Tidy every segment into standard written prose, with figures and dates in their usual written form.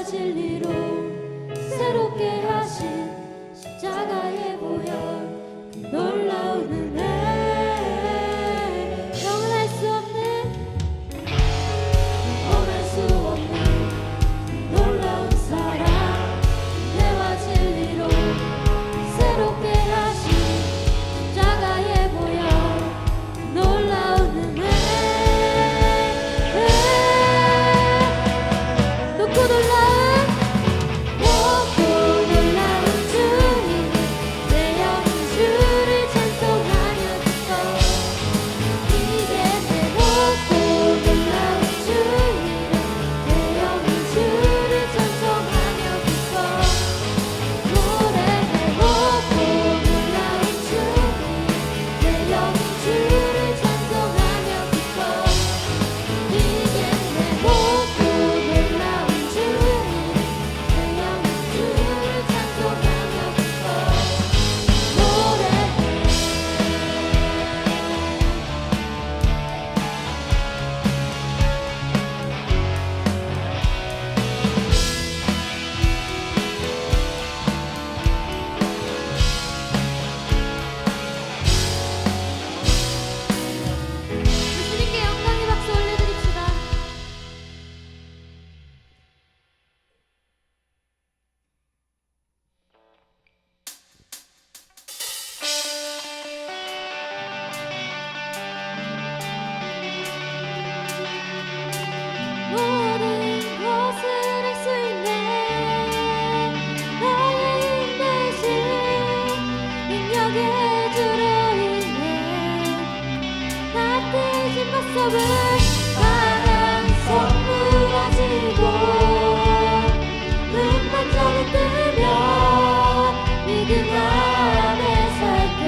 진리로 새롭게 하신 십자가의 보혈 그 놀라운 은혜 영원할 수 없는 영원할 수 없는 놀라운 사랑 은혜와 진리로 새롭게 하신 십자가의 보혈 그 놀라운 은혜 높고 놀라운 강한 성부 가지고 눈반짝이 뜨며 믿음 안에 살 때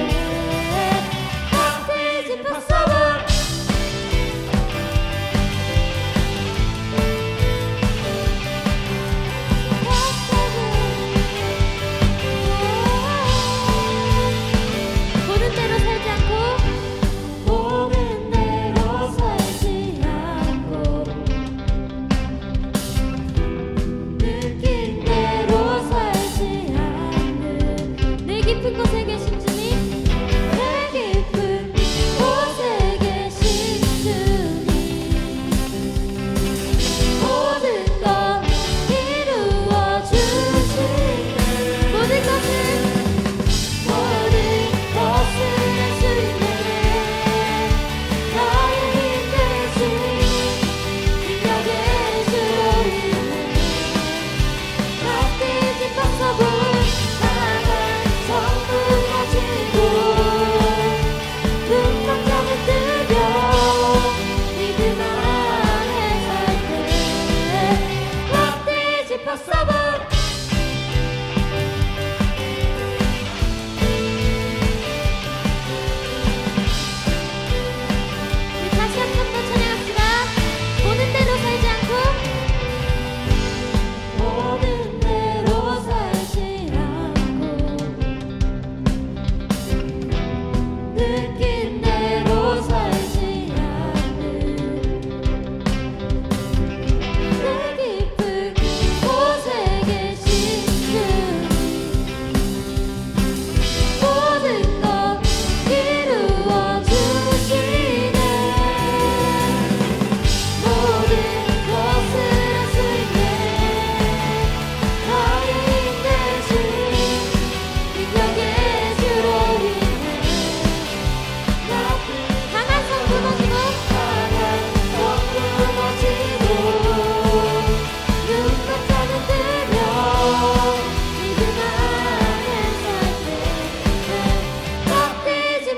박대진 박사와 보는 대로 살지 않고 깊은 곳에 계신 주님 내 깊은 곳에 계신 주님 모든 것 이루어 주시네 모든 것을 할 수 있네 나의 힘 대신 능력의 주로 인해 박대진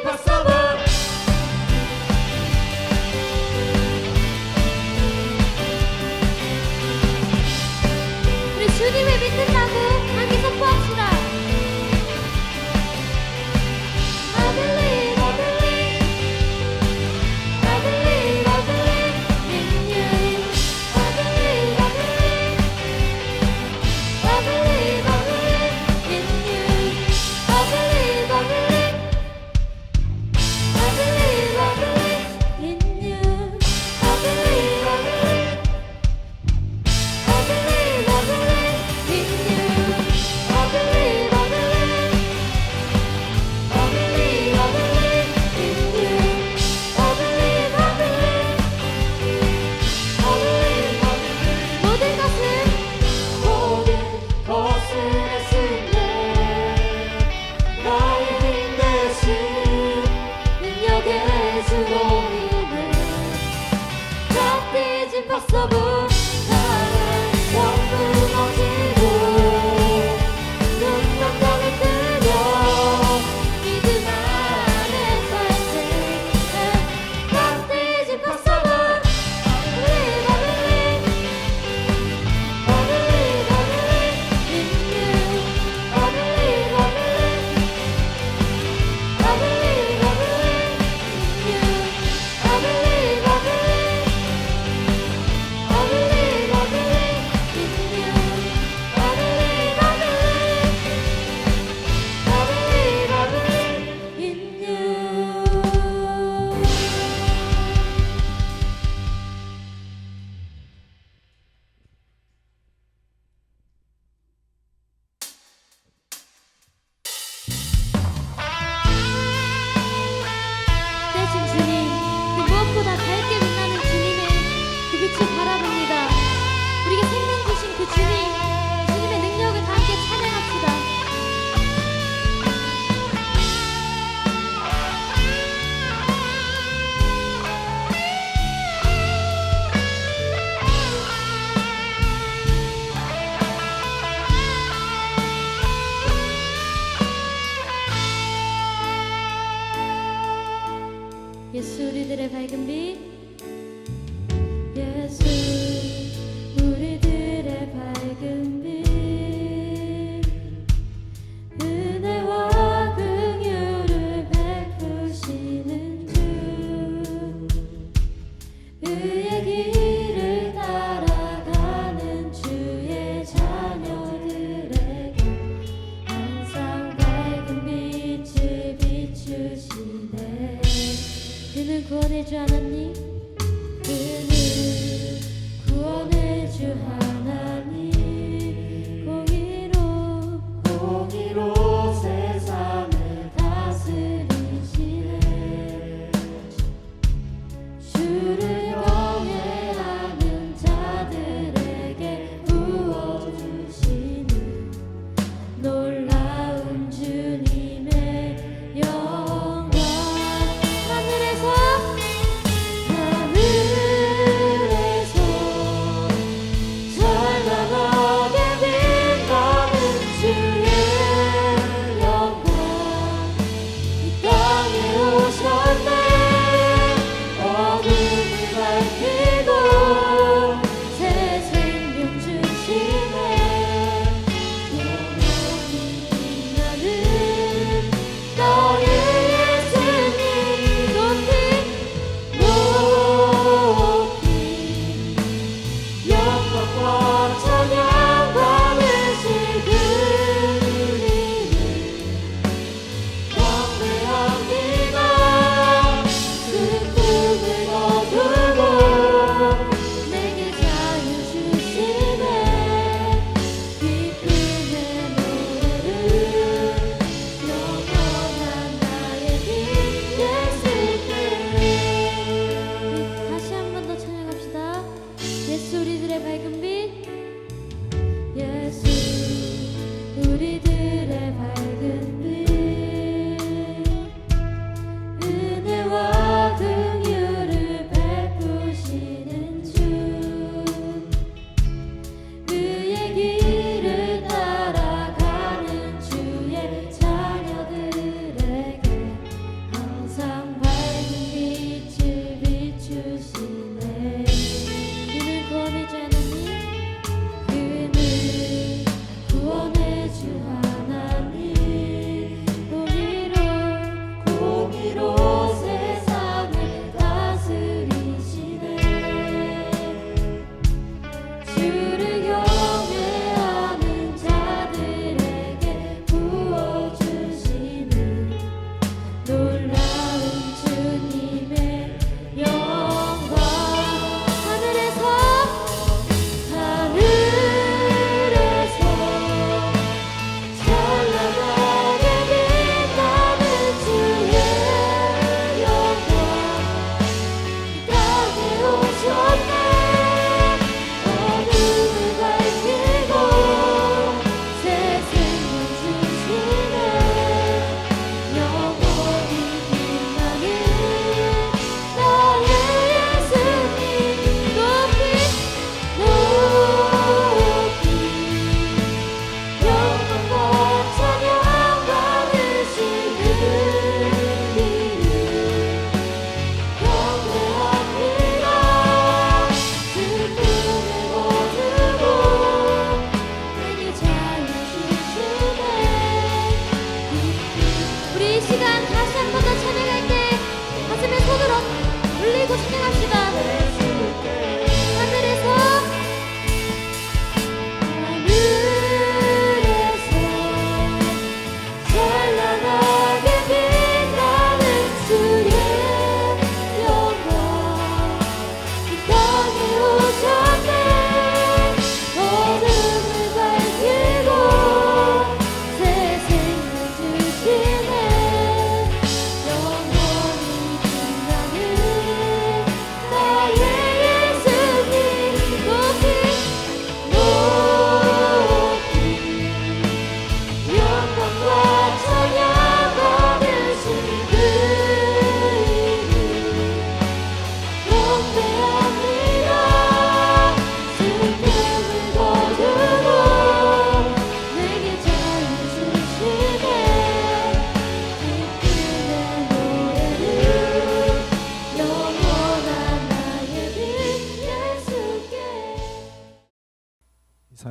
박사부 주님을 믿는다고 함께 선포합시다. I believe, I believe, I believe, I believe in you. I believe, I believe, I believe, I believe in you. I believe, I believe, I believe, I believe in you. I believe, I believe, I believe, I believe.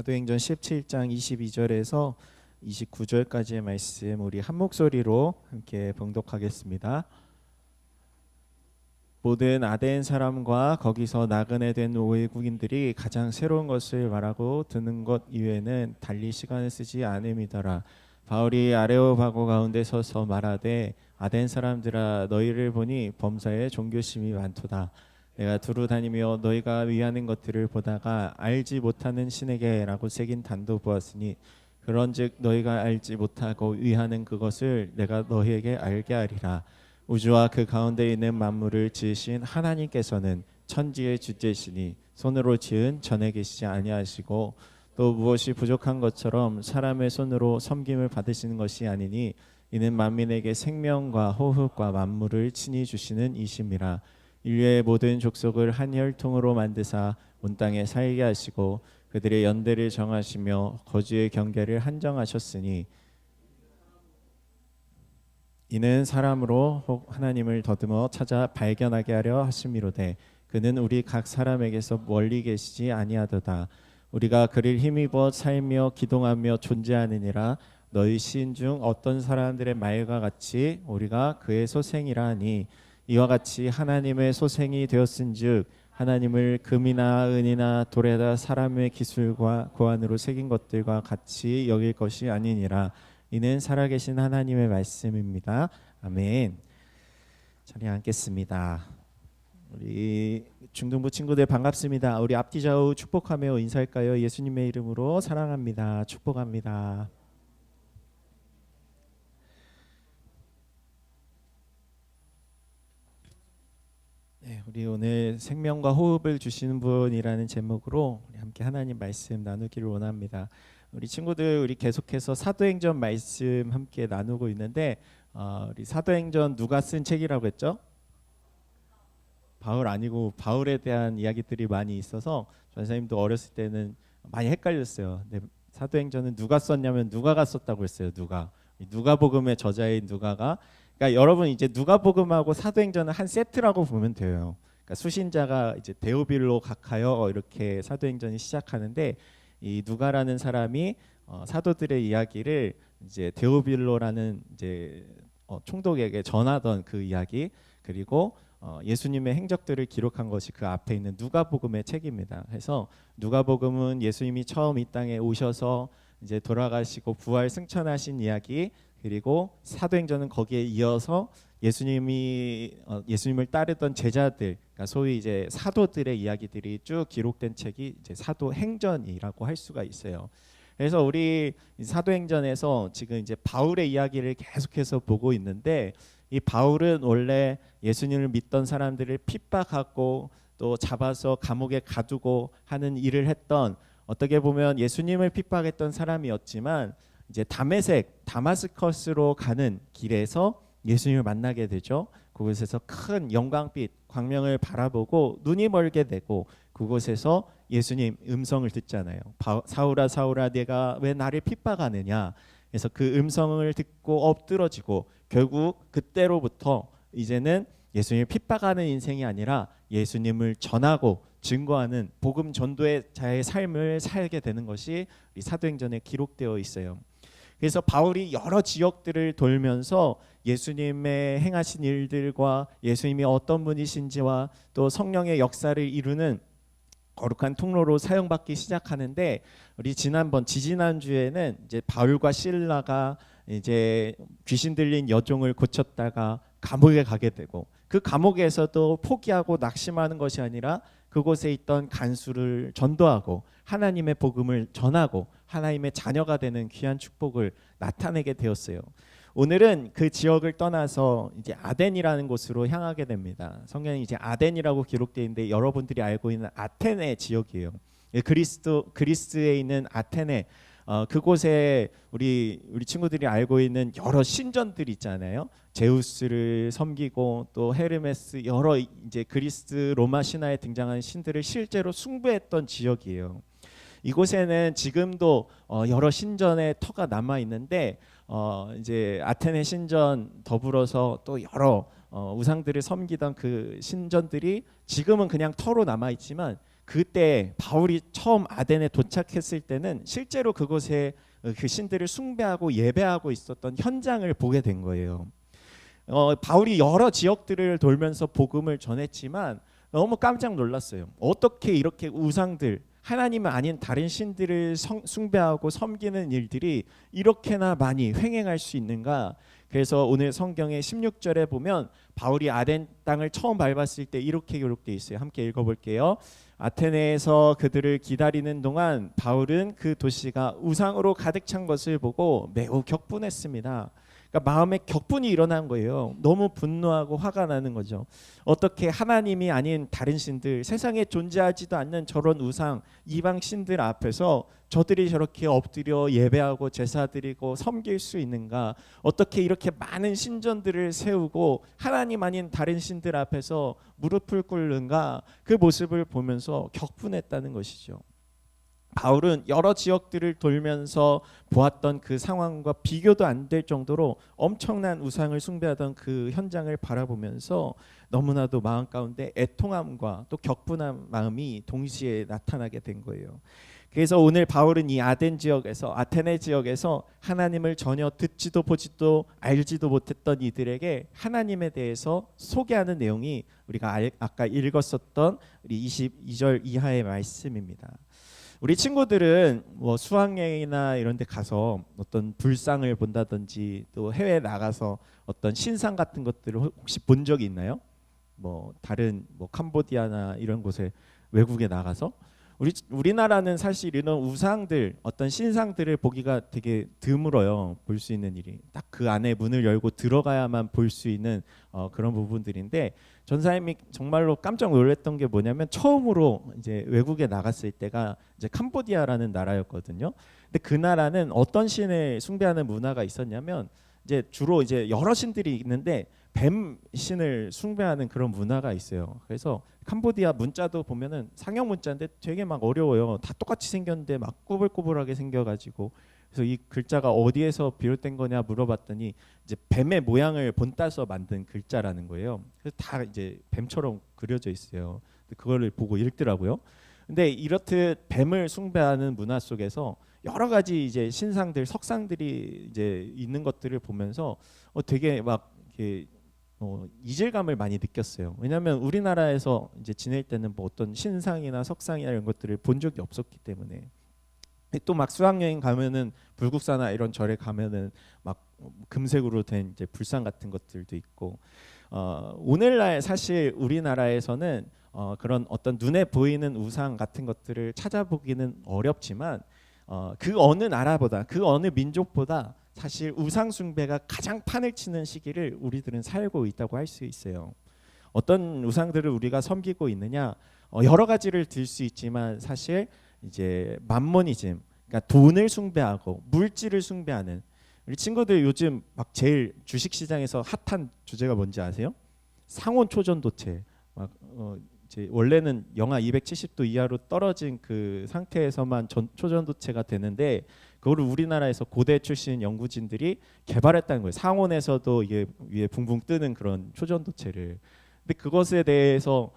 사도행전 17장 22절에서 29절까지의 말씀 우리 한 목소리로 함께 봉독하겠습니다. 모든 아덴 사람과 거기서 나그네 된 외국인들이 가장 새로운 것을 말하고 듣는 것 이외에는 달리 시간을 쓰지 않음이더라. 바울이 아레오바고 가운데 서서 말하되 아덴 사람들아 너희를 보니 범사에 종교심이 많도다. 내가 두루 다니며 너희가 위하는 것들을 보다가 알지 못하는 신에게라고 새긴 단도 보았으니 그런즉 너희가 알지 못하고 위하는 그것을 내가 너희에게 알게 하리라. 우주와 그 가운데 있는 만물을 지으신 하나님께서는 천지의 주제시니 손으로 지은 전에 계시지 아니하시고 또 무엇이 부족한 것처럼 사람의 손으로 섬김을 받으시는 것이 아니니 이는 만민에게 생명과 호흡과 만물을 친히 주시는 이심이라. 인류의 모든 족속을 한 혈통으로 만드사 온 땅에 살게 하시고 그들의 연대를 정하시며 거주의 경계를 한정하셨으니 이는 사람으로 혹 하나님을 더듬어 찾아 발견하게 하려 하심이로되 그는 우리 각 사람에게서 멀리 계시지 아니하도다. 우리가 그를 힘입어 살며 기동하며 존재하느니라. 너희 시인 중 어떤 사람들의 말과 같이 우리가 그의 소생이라 하니 이와 같이 하나님의 소생이 되었은즉 하나님을 금이나 은이나 돌에다 사람의 기술과 고안으로 새긴 것들과 같이 여길 것이 아니니라. 이는 살아계신 하나님의 말씀입니다. 아멘. 자리에 앉겠습니다. 우리 중등부 친구들 반갑습니다. 우리 앞뒤 좌우 축복하며 인사할까요? 예수님의 이름으로 사랑합니다. 축복합니다. 네, 우리 오늘 생명과 호흡을 주시는 분이라는 제목으로 우리 함께 하나님 말씀 나누기를 원합니다. 우리 친구들 우리 계속해서 사도행전 말씀 함께 나누고 있는데 우리 사도행전 누가 쓴 책이라고 했죠? 바울 아니고 바울에 대한 이야기들이 많이 있어서 전사님도 어렸을 때는 많이 헷갈렸어요. 근데 사도행전은 누가 썼냐면 누가가 썼다고 했어요. 누가복음의 저자인 누가가. 그러니까 여러분 이제 누가복음하고 사도행전은 한 세트라고 보면 돼요. 그러니까 수신자가 이제 데오빌로 각하여 이렇게 사도행전이 시작하는데 이 누가라는 사람이 사도들의 이야기를 이제 데오빌로라는 이제 총독에게 전하던 그 이야기 그리고 예수님의 행적들을 기록한 것이 그 앞에 있는 누가복음의 책입니다. 그래서 누가복음은 예수님이 처음 이 땅에 오셔서 이제 돌아가시고 부활 승천하신 이야기 그리고 사도행전은 거기에 이어서 예수님을 따르던 제자들, 그러니까 소위 이제 사도들의 이야기들이 쭉 기록된 책이 이제 사도행전이라고 할 수가 있어요. 그래서 우리 사도행전에서 지금 이제 바울의 이야기를 계속해서 보고 있는데 이 바울은 원래 예수님을 믿던 사람들을 핍박하고 또 잡아서 감옥에 가두고 하는 일을 했던 어떻게 보면 예수님을 핍박했던 사람이었지만 이제 다마스커스로 가는 길에서 예수님을 만나게 되죠. 그곳에서 큰 영광빛 광명을 바라보고 눈이 멀게 되고 그곳에서 예수님 음성을 듣잖아요. 사울아 사울아 내가 왜 나를 핍박하느냐. 그래서 그 음성을 듣고 엎드러지고 결국 그때로부터 이제는 예수님을 핍박하는 인생이 아니라 예수님을 전하고 증거하는 복음 전도의 자의 삶을 살게 되는 것이 우리 사도행전에 기록되어 있어요. 그래서 바울이 여러 지역들을 돌면서 예수님의 행하신 일들과 예수님이 어떤 분이신지와 또 성령의 역사를 이루는 거룩한 통로로 사용받기 시작하는데 우리 지지난 주에는 이제 바울과 실라가 이제 귀신 들린 여종을 고쳤다가 감옥에 가게 되고 그 감옥에서도 포기하고 낙심하는 것이 아니라 그곳에 있던 간수를 전도하고 하나님의 복음을 전하고 하나님의 자녀가 되는 귀한 축복을 나타내게 되었어요. 오늘은 그 지역을 떠나서 이제 아덴이라는 곳으로 향하게 됩니다. 성경에 이제 아덴이라고 기록되어 있는데 여러분들이 알고 있는 아테네 지역이에요. 그리스에 있는 아테네 그곳에 우리 친구들이 알고 있는 여러 신전들 있잖아요. 제우스를 섬기고 또 헤르메스 여러 이제 그리스 로마 신화에 등장하는 신들을 실제로 숭배했던 지역이에요. 이곳에는 지금도 여러 신전의 터가 남아 있는데 이제 아테네 신전 더불어서 또 여러 우상들을 섬기던 그 신전들이 지금은 그냥 터로 남아 있지만 그때 바울이 처음 아덴에 도착했을 때는 실제로 그곳에 그 신들을 숭배하고 예배하고 있었던 현장을 보게 된 거예요. 바울이 여러 지역들을 돌면서 복음을 전했지만 너무 깜짝 놀랐어요. 어떻게 이렇게 우상들, 하나님이 아닌 다른 신들을 숭배하고 섬기는 일들이 이렇게나 많이 횡행할 수 있는가? 그래서 오늘 성경의 16절에 보면 바울이 아덴 땅을 처음 밟았을 때 이렇게 기록되어 있어요. 함께 읽어볼게요. 아테네에서 그들을 기다리는 동안 바울은 그 도시가 우상으로 가득 찬 것을 보고 매우 격분했습니다. 그러니까 마음에 격분이 일어난 거예요. 너무 분노하고 화가 나는 거죠. 어떻게 하나님이 아닌 다른 신들, 세상에 존재하지도 않는 저런 우상, 이방 신들 앞에서 저들이 저렇게 엎드려 예배하고 제사 드리고 섬길 수 있는가? 어떻게 이렇게 많은 신전들을 세우고 하나님 아닌 다른 신들 앞에서 무릎을 꿇는가? 그 모습을 보면서 격분했다는 것이죠. 바울은 여러 지역들을 돌면서 보았던 그 상황과 비교도 안 될 정도로 엄청난 우상을 숭배하던 그 현장을 바라보면서 너무나도 마음 가운데 애통함과 또 격분한 마음이 동시에 나타나게 된 거예요. 그래서 오늘 바울은 이 아덴 지역에서, 아테네 지역에서 하나님을 전혀 듣지도 보지도 알지도 못했던 이들에게 하나님에 대해서 소개하는 내용이 우리가 아까 읽었었던 우리 22절 이하의 말씀입니다. 우리 친구들은 뭐 수학여행이나 이런 데 가서 어떤 불상을 본다든지 또 해외에 나가서 어떤 신상 같은 것들을 혹시 본 적이 있나요? 뭐 다른 뭐 캄보디아나 이런 곳에 외국에 나가서 우리나라는 사실 이런 우상들, 어떤 신상들을 보기가 되게 드물어요. 볼 수 있는 일이 딱 그 안에 문을 열고 들어가야만 볼 수 있는 그런 부분들인데, 전사님이 정말로 깜짝 놀랐던 게 뭐냐면 처음으로 이제 외국에 나갔을 때가 이제 캄보디아라는 나라였거든요. 근데 그 나라는 어떤 신을 숭배하는 문화가 있었냐면 이제 주로 이제 여러 신들이 있는데 뱀 신을 숭배하는 그런 문화가 있어요. 그래서 캄보디아 문자도 보면은 상형 문자인데 되게 막 어려워요. 다 똑같이 생겼는데 막 꾸불꾸불하게 생겨가지고, 그래서 이 글자가 어디에서 비롯된 거냐 물어봤더니 이제 뱀의 모양을 본따서 만든 글자라는 거예요. 그래서 다 이제 뱀처럼 그려져 있어요. 그거를 보고 읽더라고요. 근데 이렇듯 뱀을 숭배하는 문화 속에서 여러 가지 이제 신상들, 석상들이 이제 있는 것들을 보면서 되게 막 이렇게 이질감을 많이 느꼈어요. 왜냐하면 우리나라에서 이제 지낼 때는 뭐 어떤 신상이나 석상이나 이런 것들을 본 적이 없었기 때문에. 또 막 수학여행 가면은 불국사나 이런 절에 가면은 막 금색으로 된 이제 불상 같은 것들도 있고, 오늘날 사실 우리나라에서는 그런 어떤 눈에 보이는 우상 같은 것들을 찾아보기는 어렵지만 그 어느 나라보다, 그 어느 민족보다 사실 우상 숭배가 가장 판을 치는 시기를 우리들은 살고 있다고 할 수 있어요. 어떤 우상들을 우리가 섬기고 있느냐, 여러 가지를 들 수 있지만 사실 이제 맘모니즘, 그러니까 돈을 숭배하고 물질을 숭배하는, 우리 친구들 요즘 막 제일 주식 시장에서 핫한 주제가 뭔지 아세요? 상온 초전도체. 막 이제 원래는 영하 270도 이하로 떨어진 그 상태에서만 초전도체가 되는데, 그거를 우리나라에서 고대 출신 연구진들이 개발했다는 거예요. 상온에서도 이게 위에 붕붕 뜨는 그런 초전도체를. 근데 그것에 대해서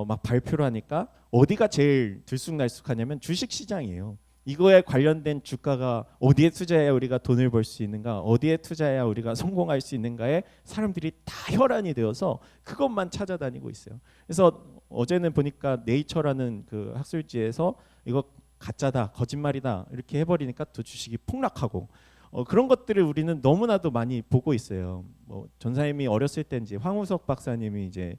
막 발표를 하니까 어디가 제일 들쑥날쑥하냐면 주식 시장이에요. 이거에 관련된 주가가 어디에 투자해야 우리가 돈을 벌 수 있는가, 어디에 투자해야 우리가 성공할 수 있는가에 사람들이 다 혈안이 되어서 그것만 찾아다니고 있어요. 그래서 어제는 보니까 네이처라는 그 학술지에서 이거 가짜다, 거짓말이다 이렇게 해버리니까 또 주식이 폭락하고, 그런 것들을 우리는 너무나도 많이 보고 있어요. 뭐 전사님이 어렸을 때 이제 황우석 박사님이 이제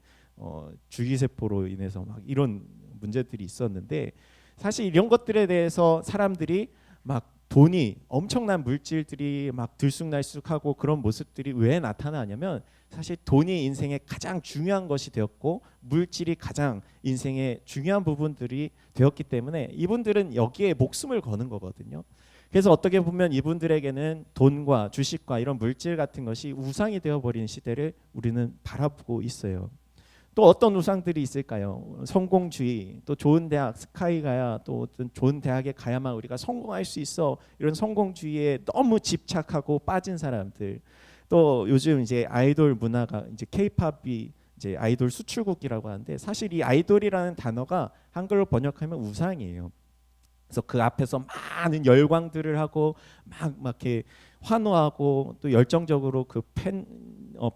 줄기세포로 인해서 막 이런 문제들이 있었는데, 사실 이런 것들에 대해서 사람들이 막 돈이, 엄청난 물질들이 막 들쑥날쑥하고 그런 모습들이 왜 나타나냐면 사실 돈이 인생의 가장 중요한 것이 되었고 물질이 가장 인생의 중요한 부분들이 되었기 때문에 이분들은 여기에 목숨을 거는 거거든요. 그래서 어떻게 보면 이분들에게는 돈과 주식과 이런 물질 같은 것이 우상이 되어버린 시대를 우리는 바라보고 있어요. 또 어떤 우상들이 있을까요? 성공주의, 또 좋은 대학 스카이 가야, 또 어떤 좋은 대학에 가야만 우리가 성공할 수 있어, 이런 성공주의에 너무 집착하고 빠진 사람들. 또 요즘 이제 아이돌 문화가 이제 K-팝이 이제 아이돌 수출국이라고 하는데 사실 이 아이돌이라는 단어가 한글로 번역하면 우상이에요. 그래서 그 앞에서 많은 열광들을 하고 막 이렇게 환호하고 또 열정적으로 그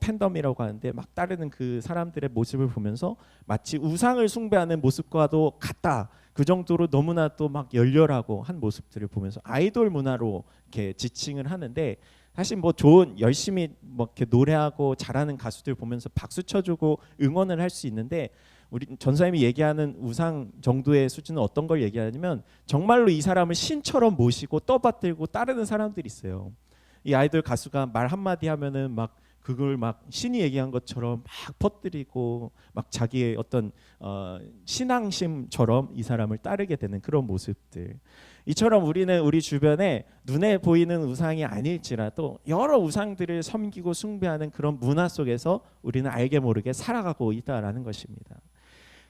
팬덤이라고 하는데 막 따르는 그 사람들의 모습을 보면서 마치 우상을 숭배하는 모습과도 같다. 그 정도로 너무나 또 막 열렬하고 한 모습들을 보면서 아이돌 문화로 이렇게 지칭을 하는데 사실 뭐 좋은 열심히 뭐 이렇게 노래하고 잘하는 가수들 보면서 박수 쳐주고 응원을 할 수 있는데 우리 전사님이 얘기하는 우상 정도의 수준은 어떤 걸 얘기하냐면 정말로 이 사람을 신처럼 모시고 떠받들고 따르는 사람들이 있어요. 이 아이돌 가수가 말 한마디 하면은 막 그걸 막 신이 얘기한 것처럼 막 퍼뜨리고 막 자기의 어떤 신앙심처럼 이 사람을 따르게 되는 그런 모습들. 이처럼 우리는 우리 주변에 눈에 보이는 우상이 아닐지라도 여러 우상들을 섬기고 숭배하는 그런 문화 속에서 우리는 알게 모르게 살아가고 있다라는 것입니다.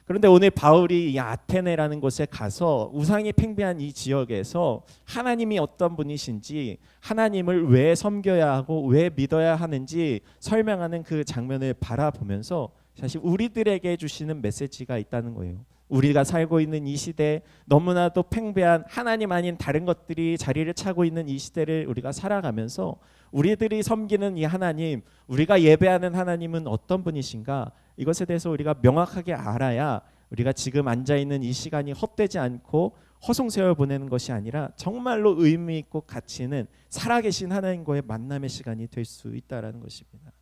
그런데 오늘 바울이 이 아테네라는 곳에 가서 우상이 팽배한 이 지역에서 하나님이 어떤 분이신지 하나님을 왜 섬겨야 하고 왜 믿어야 하는지 설명하는 그 장면을 바라보면서 사실 우리들에게 주시는 메시지가 있다는 거예요. 우리가 살고 있는 이 시대 너무나도 팽배한 하나님 아닌 다른 것들이 자리를 차고 있는 이 시대를 우리가 살아가면서 우리들이 섬기는 이 하나님, 우리가 예배하는 하나님은 어떤 분이신가? 이것에 대해서 우리가 명확하게 알아야 우리가 지금 앉아있는 이 시간이 헛되지 않고 허송세월 보내는 것이 아니라 정말로 의미 있고 가치 있는 살아계신 하나님과의 만남의 시간이 될 수 있다는 것입니다.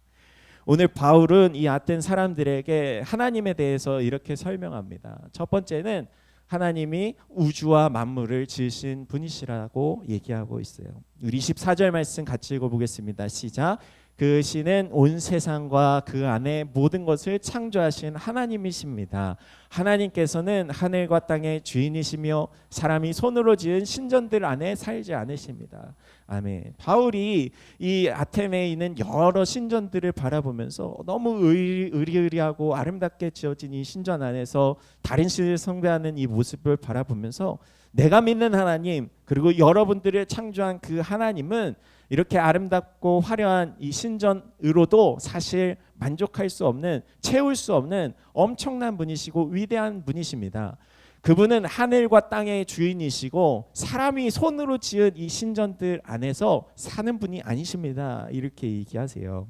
오늘 바울은 이 아텐 사람들에게 하나님에 대해서 이렇게 설명합니다. 첫 번째는 하나님이 우주와 만물을 지으신 분이시라고 얘기하고 있어요. 우리 24절 말씀 같이 읽어보겠습니다. 시작. 그 신은 온 세상과 그 안에 모든 것을 창조하신 하나님이십니다. 하나님께서는 하늘과 땅의 주인이시며 사람이 손으로 지은 신전들 안에 살지 않으십니다. 아멘. 바울이 이 아테네에 있는 여러 신전들을 바라보면서 너무 의리의리하고 아름답게 지어진 이 신전 안에서 다른 신을 숭배하는 이 모습을 바라보면서 내가 믿는 하나님 그리고 여러분들을 창조한 그 하나님은 이렇게 아름답고 화려한 이 신전으로도 사실 만족할 수 없는 채울 수 없는 엄청난 분이시고 위대한 분이십니다. 그분은 하늘과 땅의 주인이시고 사람이 손으로 지은 이 신전들 안에서 사는 분이 아니십니다. 이렇게 얘기하세요.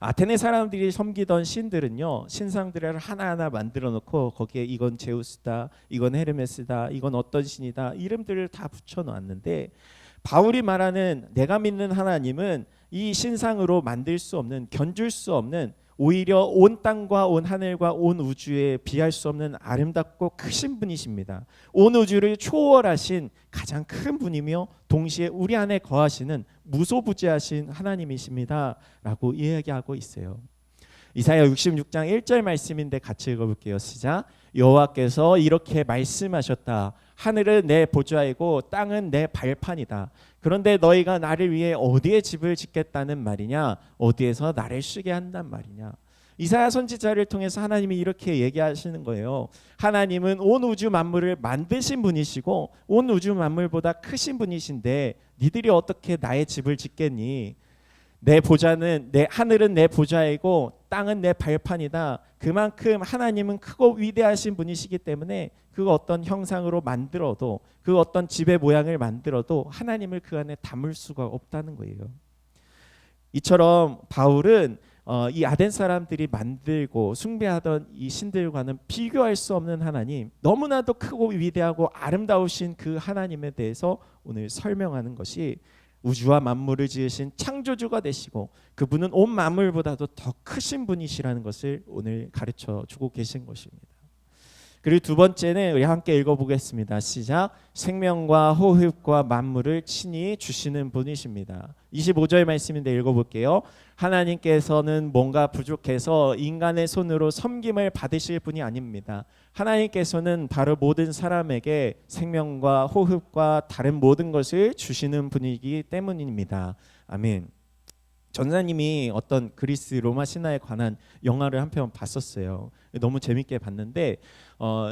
아테네 사람들이 섬기던 신들은요 신상들을 하나하나 만들어 놓고 거기에 이건 제우스다, 이건 헤르메스다, 이건 어떤 신이다 이름들을 다 붙여 놓았는데 바울이 말하는 내가 믿는 하나님은 이 신상으로 만들 수 없는 견줄 수 없는 오히려 온 땅과 온 하늘과 온 우주에 비할 수 없는 아름답고 크신 분이십니다. 온 우주를 초월하신 가장 큰 분이며 동시에 우리 안에 거하시는 무소부지하신 하나님이십니다 라고 이야기하고 있어요. 이사야 66장 1절 말씀인데 같이 읽어볼게요. 시작. 여호와께서 이렇게 말씀하셨다. 하늘은 내 보좌이고 땅은 내 발판이다. 그런데 너희가 나를 위해 어디에 집을 짓겠다는 말이냐? 어디에서 나를 쉬게 한단 말이냐? 이사야 선지자를 통해서 하나님이 이렇게 얘기하시는 거예요. 하나님은 온 우주 만물을 만드신 분이시고 온 우주 만물보다 크신 분이신데 니들이 어떻게 나의 집을 짓겠니? 내 보좌는 하늘은 내 보좌이고 땅은 내 발판이다. 그만큼 하나님은 크고 위대하신 분이시기 때문에 그 어떤 형상으로 만들어도 그 어떤 집의 모양을 만들어도 하나님을 그 안에 담을 수가 없다는 거예요. 이처럼 바울은 이 아덴 사람들이 만들고 숭배하던 이 신들과는 비교할 수 없는 하나님, 너무나도 크고 위대하고 아름다우신 그 하나님에 대해서 오늘 설명하는 것이 우주와 만물을 지으신 창조주가 되시고 그분은 온 만물보다도 더 크신 분이시라는 것을 오늘 가르쳐 주고 계신 것입니다. 그리고 두 번째는 우리 함께 읽어보겠습니다. 시작. 생명과 호흡과 만물을 친히 주시는 분이십니다. 25절 말씀인데 읽어볼게요. 하나님께서는 뭔가 부족해서 인간의 손으로 섬김을 받으실 분이 아닙니다. 하나님께서는 바로 모든 사람에게 생명과 호흡과 다른 모든 것을 주시는 분이기 때문입니다. 아멘. 전사님이 어떤 그리스 로마 신화에 관한 영화를 한 편 봤었어요. 너무 재밌게 봤는데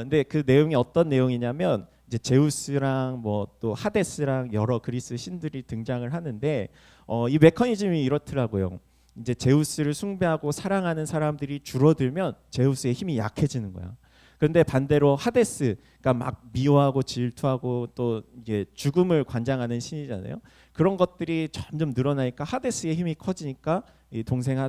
근데 그 내용이 어떤 내용이냐면 이제 제우스랑 뭐 또 하데스랑 여러 그리스 신들이 등장을 하는데 이 메커니즘이 이렇더라고요. 이제 제우스를 숭배하고 사랑하는 사람들이 줄어들면 제우스의 힘이 약해지는 거야. 그런데 반대로 하데스, 그러니까 막 미워하고 질투하고 또 이게 죽음을 관장하는 신이잖아요. 그런 것들이 점점 늘어나니까 하데스의 힘이 커지니까 이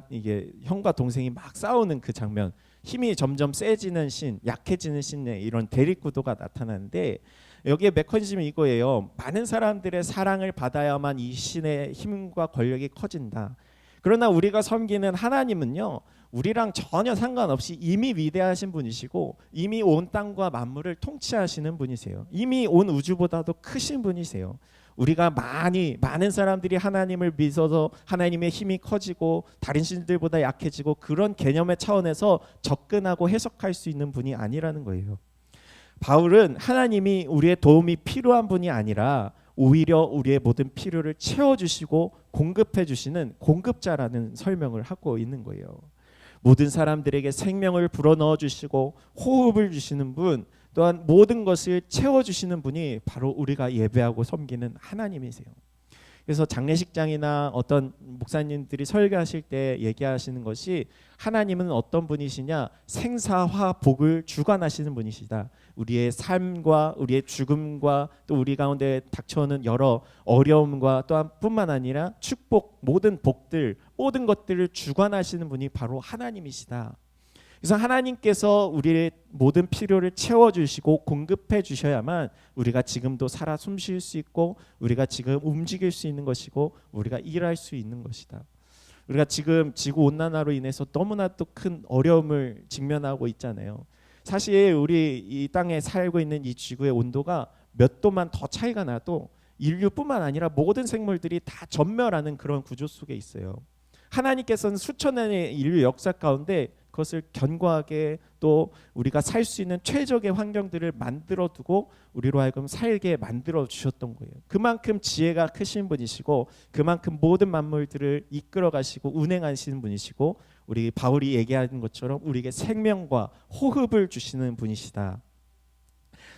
이게 형과 동생이 막 싸우는 그 장면, 힘이 점점 세지는 신, 약해지는 신의 이런 대립 구도가 나타나는데 여기에 메커니즘이 이거예요. 많은 사람들의 사랑을 받아야만 이 신의 힘과 권력이 커진다. 그러나 우리가 섬기는 하나님은요, 우리랑 전혀 상관없이 이미 위대하신 분이시고 이미 온 땅과 만물을 통치하시는 분이세요. 이미 온 우주보다도 크신 분이세요. 우리가 많은 사람들이 하나님을 믿어서 하나님의 힘이 커지고 다른 신들보다 약해지고 그런 개념의 차원에서 접근하고 해석할 수 있는 분이 아니라는 거예요. 바울은 하나님이 우리의 도움이 필요한 분이 아니라 오히려 우리의 모든 필요를 채워주시고 공급해 주시는 공급자라는 설명을 하고 있는 거예요. 모든 사람들에게 생명을 불어넣어 주시고 호흡을 주시는 분, 또한 모든 것을 채워주시는 분이 바로 우리가 예배하고 섬기는 하나님이세요. 그래서 장례식장이나 어떤 목사님들이 설교하실 때 얘기하시는 것이 하나님은 어떤 분이시냐, 생사화복을 주관하시는 분이시다. 우리의 삶과 우리의 죽음과 또 우리 가운데 닥쳐오는 여러 어려움과 또한 뿐만 아니라 축복, 모든 복들, 모든 것들을 주관하시는 분이 바로 하나님이시다. 그래서 하나님께서 우리의 모든 필요를 채워주시고 공급해 주셔야만 우리가 지금도 살아 숨쉴 수 있고 우리가 지금 움직일 수 있는 것이고 우리가 일할 수 있는 것이다. 우리가 지금 지구온난화로 인해서 너무나도 큰 어려움을 직면하고 있잖아요. 사실 우리 이 땅에 살고 있는 이 지구의 온도가 몇 도만 더 차이가 나도 인류뿐만 아니라 모든 생물들이 다 전멸하는 그런 구조 속에 있어요. 하나님께서는 수천 년의 인류 역사 가운데 그것을 견고하게 또 우리가 살 수 있는 최적의 환경들을 만들어 두고 우리로 하여금 살게 만들어 주셨던 거예요. 그만큼 지혜가 크신 분이시고 그만큼 모든 만물들을 이끌어 가시고 운행하시는 분이시고 우리 바울이 얘기하는 것처럼 우리에게 생명과 호흡을 주시는 분이시다.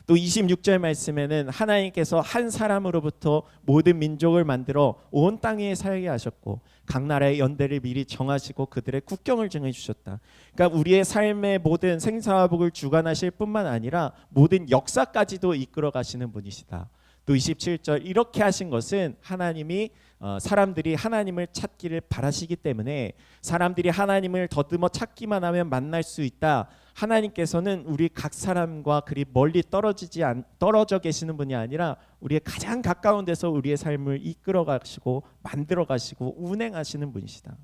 또 26절 말씀에는 하나님께서 한 사람으로부터 모든 민족을 만들어 온 땅에 살게 하셨고 각 나라의 연대를 미리 정하시고 그들의 국경을 정해 주셨다. 그러니까 우리의 삶의 모든 생사화복을 주관하실 뿐만 아니라 모든 역사까지도 이끌어 가시는 분이시다. 또 27절 이렇게 하신 것은 하나님이 사람들이 하나님을 찾기를 바라시기 때문에 사람들이 하나님을 더듬어 찾기만 하면 만날 수 있다. 하나님께서는 우리 각 사람과 그리 멀리 떨어져 계시는 분이 아니라 우리의 가장 가까운 데서 우리의 삶을 이끌어 가시고 만들어 가시고 운행하시는 분이시다.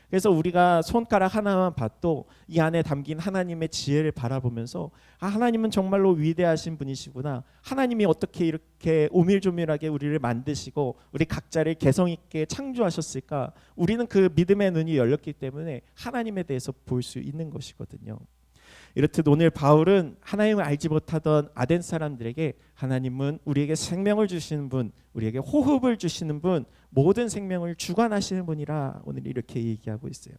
그래서 우리가 손가락 하나만 봐도 이 안에 담긴 하나님의 지혜를 바라보면서 하나님은 정말로 위대하신 분이시구나. 하나님이 어떻게 이렇게 오밀조밀하게 우리를 만드시고 우리 각자를 개성 있게 창조하셨을까? 우리는 그 믿음의 눈이 열렸기 때문에 하나님에 대해서 볼 수 있는 것이거든요. 이렇듯 오늘 바울은 하나님을 알지 못하던 아덴 사람들에게 하나님은 우리에게 생명을 주시는 분, 우리에게 호흡을 주시는 분, 모든 생명을 주관하시는 분이라 오늘 이렇게 얘기하고 있어요.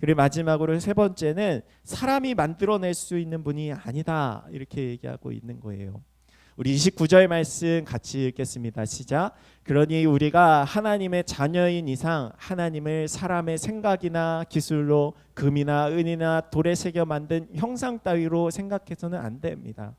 그리고 마지막으로 세 번째는 사람이 만들어낼 수 있는 분이 아니다 이렇게 얘기하고 있는 거예요. 우리 29절 말씀 같이 읽겠습니다. 시작. 그러니 우리가 하나님의 자녀인 이상 하나님을 사람의 생각이나 기술로 금이나 은이나 돌에 새겨 만든 형상 따위로 생각해서는 안 됩니다.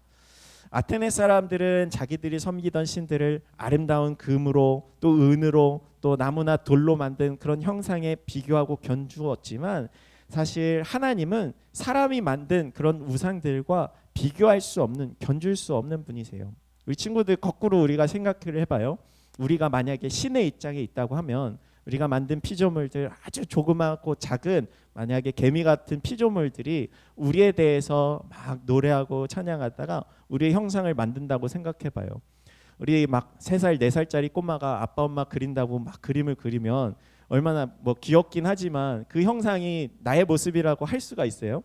아테네 사람들은 자기들이 섬기던 신들을 아름다운 금으로 또 은으로 또 나무나 돌로 만든 그런 형상에 비교하고 견주었지만 사실 하나님은 사람이 만든 그런 우상들과 비교할 수 없는, 견줄 수 없는 분이세요. 우리 친구들 거꾸로 우리가 생각을 해봐요. 우리가 만약에 신의 입장에 있다고 하면 우리가 만든 피조물들 아주 조그맣고 작은 만약에 개미 같은 피조물들이 우리에 대해서 막 노래하고 찬양하다가 우리의 형상을 만든다고 생각해봐요. 우리 막 3살, 4살짜리 꼬마가 아빠 엄마 그린다고 막 그림을 그리면 얼마나 뭐 귀엽긴 하지만 그 형상이 나의 모습이라고 할 수가 있어요?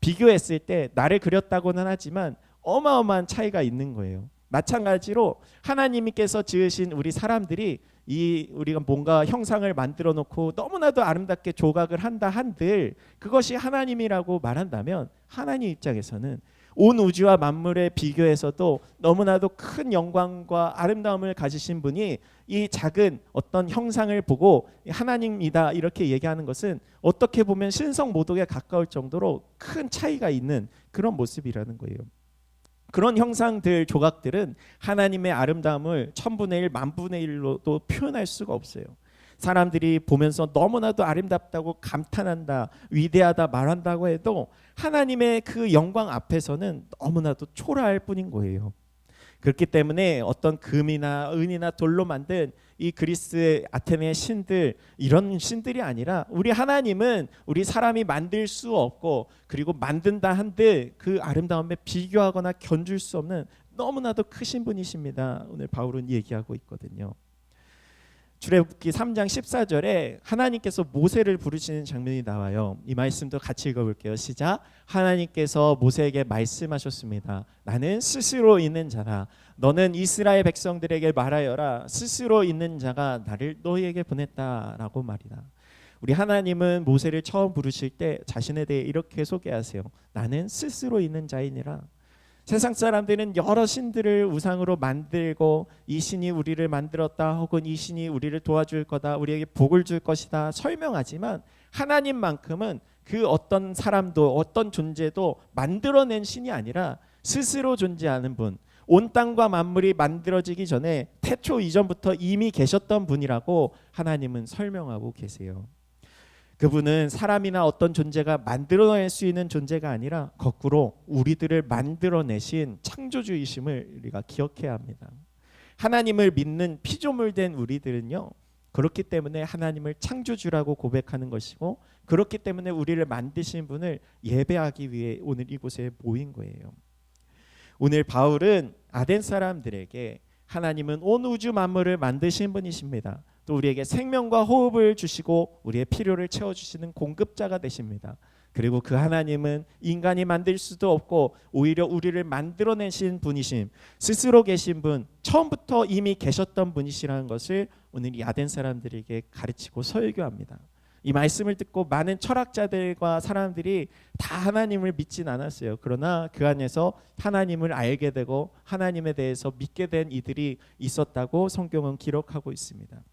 비교했을 때 나를 그렸다고는 하지만 어마어마한 차이가 있는 거예요. 마찬가지로 하나님께서 지으신 우리 사람들이 우리가 뭔가 형상을 만들어 놓고 너무나도 아름답게 조각을 한다 한들 그것이 하나님이라고 말한다면 하나님 입장에서는 온 우주와 만물에 비교해서도 너무나도 큰 영광과 아름다움을 가지신 분이 이 작은 어떤 형상을 보고 하나님이다 이렇게 얘기하는 것은 어떻게 보면 신성 모독에 가까울 정도로 큰 차이가 있는 그런 모습이라는 거예요. 그런 형상들 조각들은 하나님의 아름다움을 천분의 일 만분의 일로도 표현할 수가 없어요. 사람들이 보면서 너무나도 아름답다고 감탄한다, 위대하다 말한다고 해도 하나님의 그 영광 앞에서는 너무나도 초라할 뿐인 거예요. 그렇기 때문에 어떤 금이나 은이나 돌로 만든 이 그리스 아테네의 신들, 이런 신들이 아니라 우리 하나님은 우리 사람이 만들 수 없고, 그리고 만든다 한들 그 아름다움에 비교하거나 견줄 수 없는 너무나도 크신 분이십니다. 오늘 바울은 얘기하고 있거든요. 출애굽기 3장 14절에 하나님께서 모세를 부르시는 장면이 나와요. 이 말씀도 같이 읽어볼게요. 시작. 하나님께서 모세에게 말씀하셨습니다. 나는 스스로 있는 자라. 너는 이스라엘 백성들에게 말하여라. 스스로 있는 자가 나를 너희에게 보냈다라고 말이다. 우리 하나님은 모세를 처음 부르실 때 자신에 대해 이렇게 소개하세요. 나는 스스로 있는 자이니라. 세상 사람들은 여러 신들을 우상으로 만들고 이 신이 우리를 만들었다, 혹은 이 신이 우리를 도와줄 거다, 우리에게 복을 줄 것이다 설명하지만, 하나님만큼은 그 어떤 사람도 어떤 존재도 만들어낸 신이 아니라 스스로 존재하는 분, 온 땅과 만물이 만들어지기 전에 태초 이전부터 이미 계셨던 분이라고 하나님은 설명하고 계세요. 그분은 사람이나 어떤 존재가 만들어낼 수 있는 존재가 아니라 거꾸로 우리들을 만들어내신 창조주이심을 우리가 기억해야 합니다. 하나님을 믿는 피조물된 우리들은요, 그렇기 때문에 하나님을 창조주라고 고백하는 것이고, 그렇기 때문에 우리를 만드신 분을 예배하기 위해 오늘 이곳에 모인 거예요. 오늘 바울은 아덴 사람들에게 하나님은 온 우주 만물을 만드신 분이십니다. 또 우리에게 생명과 호흡을 주시고 우리의 필요를 채워주시는 공급자가 되십니다. 그리고 그 하나님은 인간이 만들 수도 없고 오히려 우리를 만들어내신 분이심, 스스로 계신 분, 처음부터 이미 계셨던 분이시라는 것을 오늘 이 아덴 사람들에게 가르치고 설교합니다. 이 말씀을 듣고 많은 철학자들과 사람들이 다 하나님을 믿진 않았어요. 그러나 그 안에서 하나님을 알게 되고 하나님에 대해서 믿게 된 이들이 있었다고 성경은 기록하고 있습니다.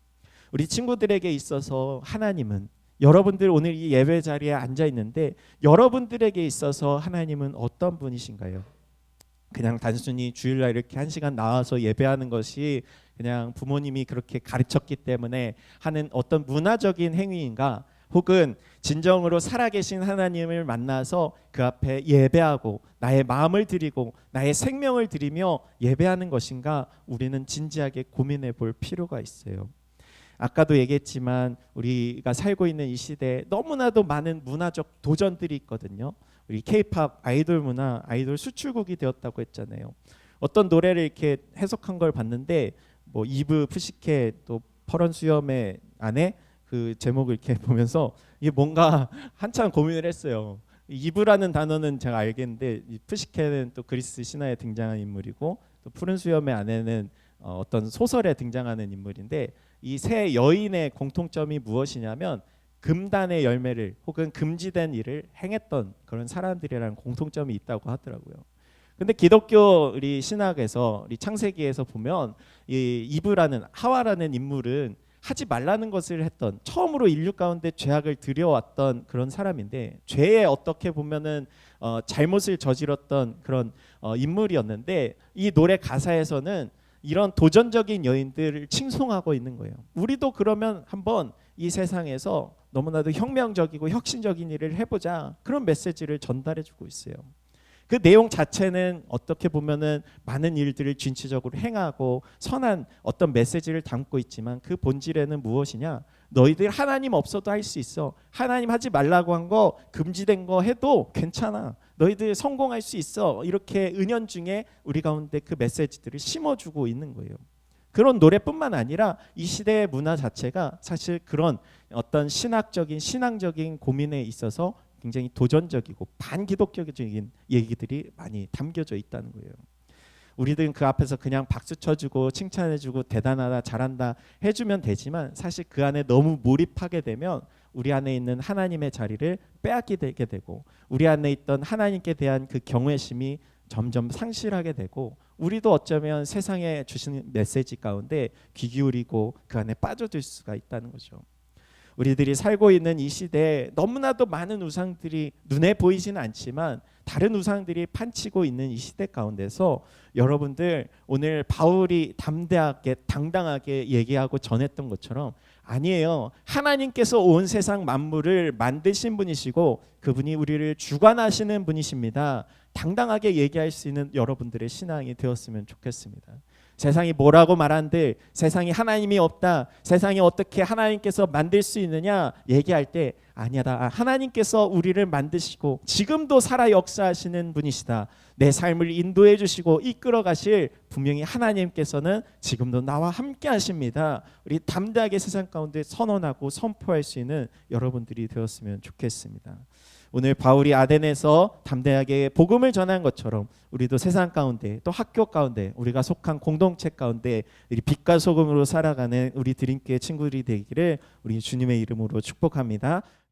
우리 친구들에게 있어서 하나님은, 여러분들 오늘 이 예배 자리에 앉아 있는데 여러분들에게 있어서 하나님은 어떤 분이신가요? 그냥 단순히 주일날 이렇게 1시간 나와서 예배하는 것이 그냥 부모님이 그렇게 가르쳤기 때문에 하는 어떤 문화적인 행위인가? 혹은 진정으로 살아계신 하나님을 만나서 그 앞에 예배하고 나의 마음을 드리고 나의 생명을 드리며 예배하는 것인가? 우리는 진지하게 고민해 볼 필요가 있어요. 아까도 얘기했지만 우리가 살고 있는 이 시대에 너무나도 많은 문화적 도전들이 있거든요. 우리 K-팝 아이돌 문화, 아이돌 수출국이 되었다고 했잖아요. 어떤 노래를 이렇게 해석한 걸 봤는데 뭐 이브 푸시켓 또 퍼런 수염의 안에 그 제목을 이렇게 보면서 이게 뭔가 한참 고민을 했어요. 이브라는 단어는 제가 알겠는데 이 푸시켓은 또 그리스 신화에 등장한 인물이고 또 푸른 수염의 안에는 어떤 소설에 등장하는 인물인데, 이 세 여인의 공통점이 무엇이냐면 금단의 열매를 혹은 금지된 일을 행했던 그런 사람들이라는 공통점이 있다고 하더라고요. 근데 기독교 우리 신학에서 우리 창세기에서 보면 이 이브라는, 하와라는 인물은 하지 말라는 것을 했던, 처음으로 인류 가운데 죄악을 들여왔던 그런 사람인데, 죄에 어떻게 보면은 잘못을 저질렀던 그런 인물이었는데, 이 노래 가사에서는 이런 도전적인 여인들을 칭송하고 있는 거예요. 우리도 그러면 한번 이 세상에서 너무나도 혁명적이고 혁신적인 일을 해보자, 그런 메시지를 전달해주고 있어요. 그 내용 자체는 어떻게 보면은 많은 일들을 진취적으로 행하고 선한 어떤 메시지를 담고 있지만, 그 본질에는 무엇이냐? 너희들 하나님 없어도 할 수 있어. 하나님 하지 말라고 한 거, 금지된 거 해도 괜찮아. 너희들 성공할 수 있어. 이렇게 은연중에 우리 가운데 그 메시지들을 심어주고 있는 거예요. 그런 노래뿐만 아니라 이 시대의 문화 자체가 사실 그런 어떤 신학적인, 신앙적인 고민에 있어서 굉장히 도전적이고 반기독교적인 얘기들이 많이 담겨져 있다는 거예요. 우리들은 그 앞에서 그냥 박수 쳐주고 칭찬해주고 대단하다, 잘한다 해주면 되지만, 사실 그 안에 너무 몰입하게 되면 우리 안에 있는 하나님의 자리를 빼앗게 되고, 우리 안에 있던 하나님께 대한 그 경외심이 점점 상실하게 되고 우리도 어쩌면 세상에 주시는 메시지 가운데 귀 기울이고 그 안에 빠져들 수가 있다는 거죠. 우리들이 살고 있는 이 시대에 너무나도 많은 우상들이 눈에 보이지는 않지만 다른 우상들이 판치고 있는 이 시대 가운데서 여러분들 오늘 바울이 담대하게 당당하게 얘기하고 전했던 것처럼 아니에요. 하나님께서 온 세상 만물을 만드신 분이시고 그분이 우리를 주관하시는 분이십니다. 당당하게 얘기할 수 있는 여러분들의 신앙이 되었으면 좋겠습니다. 세상이 뭐라고 말한들 세상에 하나님이 없다, 세상에 어떻게 하나님께서 만들 수 있느냐 얘기할 때 아니야, 하나님께서 우리를 만드시고 지금도 살아 역사하시는 분이시다. 내 삶을 인도해 주시고 이끌어 가실 분명히 하나님께서는 지금도 나와 함께 하십니다. 우리 담대하게 세상 가운데 선언하고 선포할 수 있는 여러분들이 되었으면 좋겠습니다. 오늘 바울이 아덴에서 담대하게 복음을 전한 것처럼 우리도 세상 가운데 또 학교 가운데 우리가 속한 공동체 가운데 우리 빛과 소금으로 살아가는 우리 드림교회 친구들이 되기를 우리 주님의 이름으로 축복합니다.